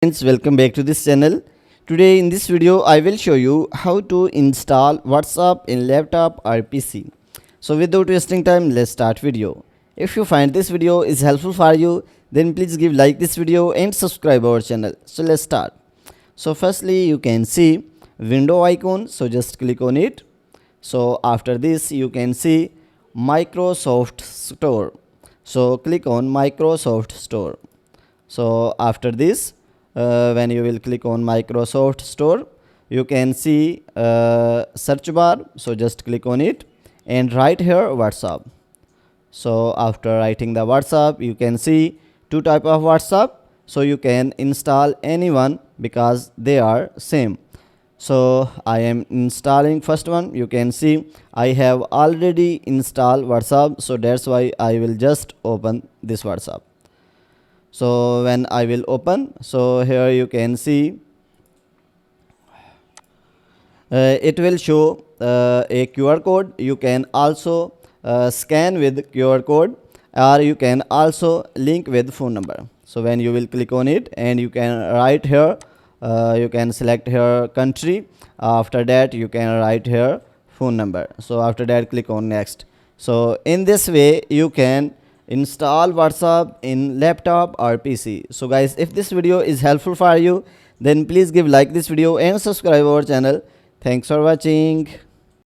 Friends, welcome back to this channel. Today in this video I will show you how to install WhatsApp in laptop or PC. So without wasting time, let's start video. If you find this video is helpful for you, then please give like this video and subscribe our channel. So let's start. So firstly you can see window icon, so just click on it. So after this you can see Microsoft Store. So click on Microsoft Store. So after this, when you will click on Microsoft Store, you can see search bar. So just click on it and write here WhatsApp. So after writing the WhatsApp, you can see two type of WhatsApp. So you can install anyone because they are same. So I am installing first one. You can see I have already installed WhatsApp. So that's why I will just open this WhatsApp. So when I will open, so here you can see it will show a QR code. You can also scan with QR code, or you can also link with phone number. So when you will click on it and you can write here, you can select here country. After that you can write here phone number. So after that click on next. So in this way you can install WhatsApp in laptop or PC. So guys, if this video is helpful for you, then please give like this video and subscribe our channel. Thanks for watching.